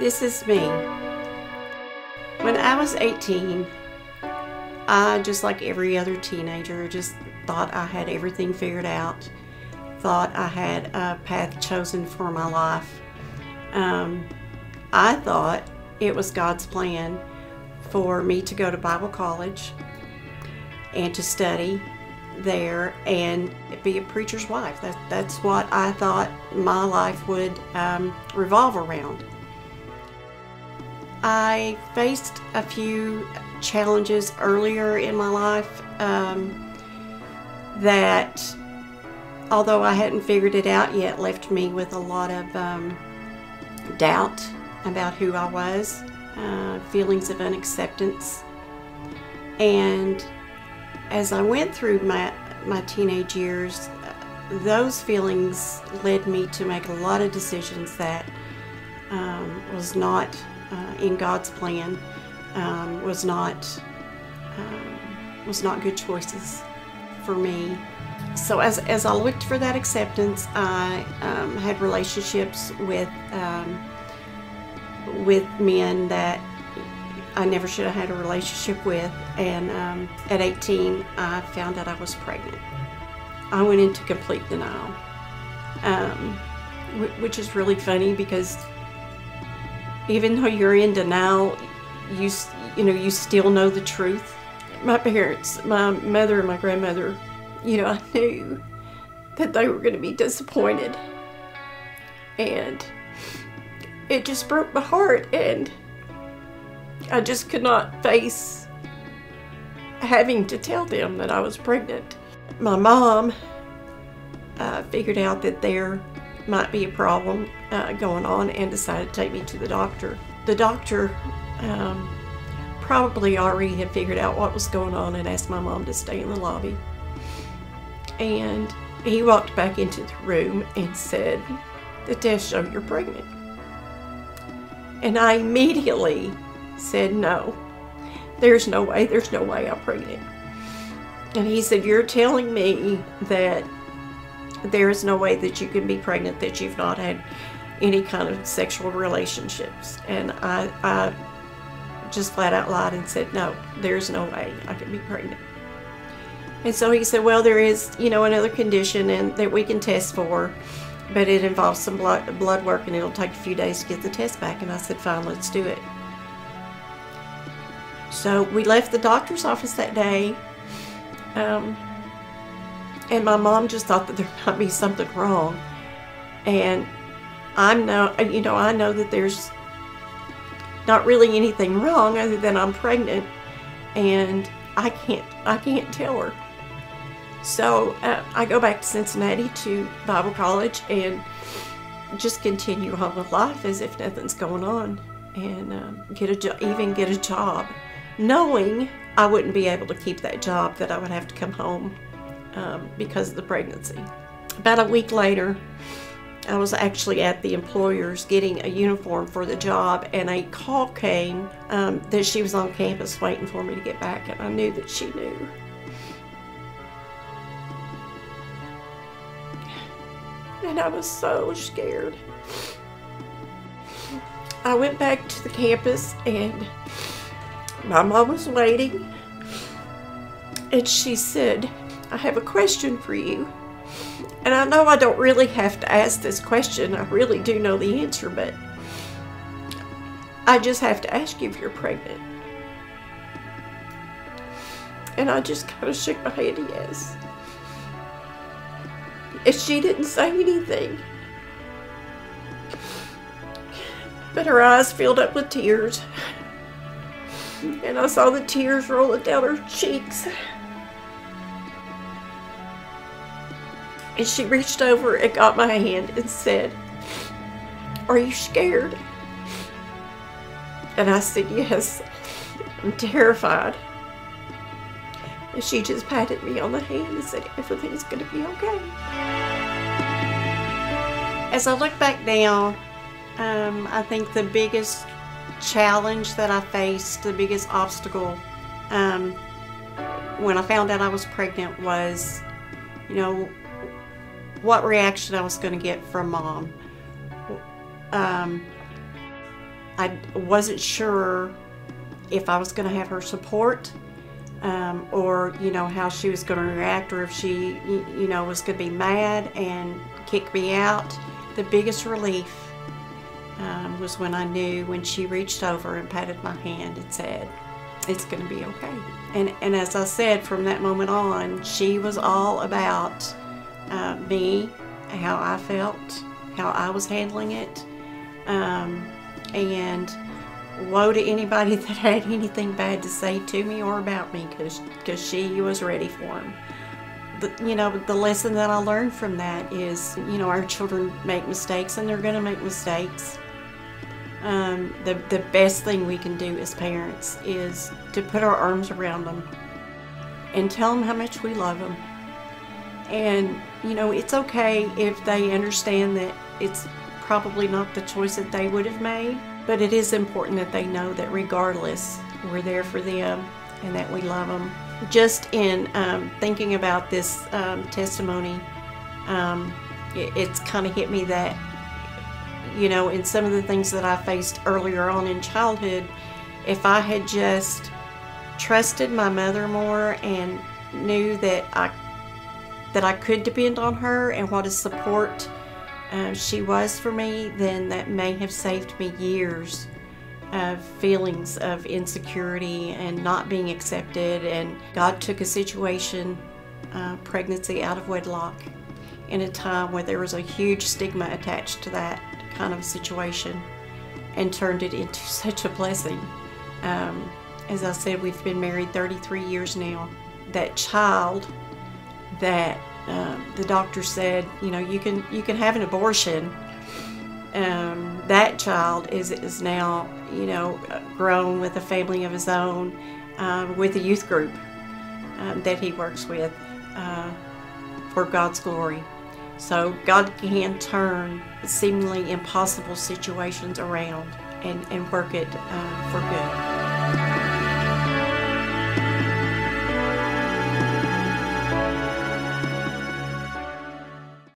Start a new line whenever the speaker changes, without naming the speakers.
This is me. When I was 18, I, just like every other teenager, just thought I had everything figured out, thought I had a path chosen for my life. I thought it was God's plan for me to go to Bible college and to study there and be a preacher's wife. That's what I thought my life would revolve around. I faced a few challenges earlier in my life that, although I hadn't figured it out yet, left me with a lot of doubt about who I was, feelings of unacceptance. And as I went through my teenage years, those feelings led me to make a lot of decisions that was not in God's plan, was not good choices for me. So as I looked for that acceptance, I had relationships with men that I never should have had a relationship with, and at 18 I found out I was pregnant. I went into complete denial, which is really funny because even though you're in denial, you still know the truth. My parents, my mother and my grandmother, I knew that they were going to be disappointed, and it just broke my heart, and I just could not face having to tell them that I was pregnant. My mom figured out that there might be a problem going on and decided to take me to the doctor. The doctor probably already had figured out what was going on and asked my mom to stay in the lobby. And he walked back into the room and said, "The tests show you're pregnant." And I immediately said, "No, there's no way I'm pregnant." And he said, "You're telling me that there is no way that you can be pregnant, that you've not had any kind of sexual relationships?" And I just flat out lied and said, "No, there's no way I can be pregnant." And so he said, "Well, there is, another condition and that we can test for, but it involves some blood work and it'll take a few days to get the test back." And I said, "Fine, let's do it." So we left the doctor's office that day, and my mom just thought that there might be something wrong. And I know that there's not really anything wrong other than I'm pregnant, and I can't tell her. So I go back to Cincinnati to Bible college and just continue on with life as if nothing's going on, and even get a job, knowing I wouldn't be able to keep that job, that I would have to come home because of the pregnancy. About a week later, I was actually at the employer's getting a uniform for the job, and a call came that she was on campus waiting for me to get back, and I knew that she knew. And I was so scared. I went back to the campus, and my mom was waiting, and she said, "I have a question for you. And I know I don't really have to ask this question. I really do know the answer, but I just have to ask you if you're pregnant." And I just kind of shook my head yes. And she didn't say anything, but her eyes filled up with tears, and I saw the tears rolling down her cheeks. And she reached over and got my hand and said, "Are you scared?" And I said, "Yes, I'm terrified." And she just patted me on the hand and said, "Everything's going to be okay." As I look back now, I think the biggest challenge that I faced, the biggest obstacle when I found out I was pregnant was, what reaction I was going to get from Mom. I wasn't sure if I was going to have her support, or, you know, how she was going to react, or if she, you know, was going to be mad and kick me out. The biggest relief was when I knew, when she reached over and patted my hand and said, "It's going to be okay." And as I said, from that moment on, she was all about me, how I felt, how I was handling it, and woe to anybody that had anything bad to say to me or about me, because she was ready for them. You know, the lesson that I learned from that is, you know, our children make mistakes, and they're going to make mistakes. The best thing we can do as parents is to put our arms around them and tell them how much we love them. And, you know, it's okay if they understand that it's probably not the choice that they would have made, but it is important that they know that regardless, we're there for them and that we love them. Just in thinking about this testimony, it's kind of hit me that, you know, in some of the things that I faced earlier on in childhood, if I had just trusted my mother more and knew that I could depend on her and what a support she was for me, then that may have saved me years of feelings of insecurity and not being accepted. And God took a situation, pregnancy out of wedlock, in a time where there was a huge stigma attached to that kind of situation, and turned it into such a blessing. As I said, we've been married 33 years now. That child that the doctor said, you know, you can have an abortion, that child is now, you know, grown with a family of his own, with a youth group that he works with for God's glory. So God can turn seemingly impossible situations around and work it for good.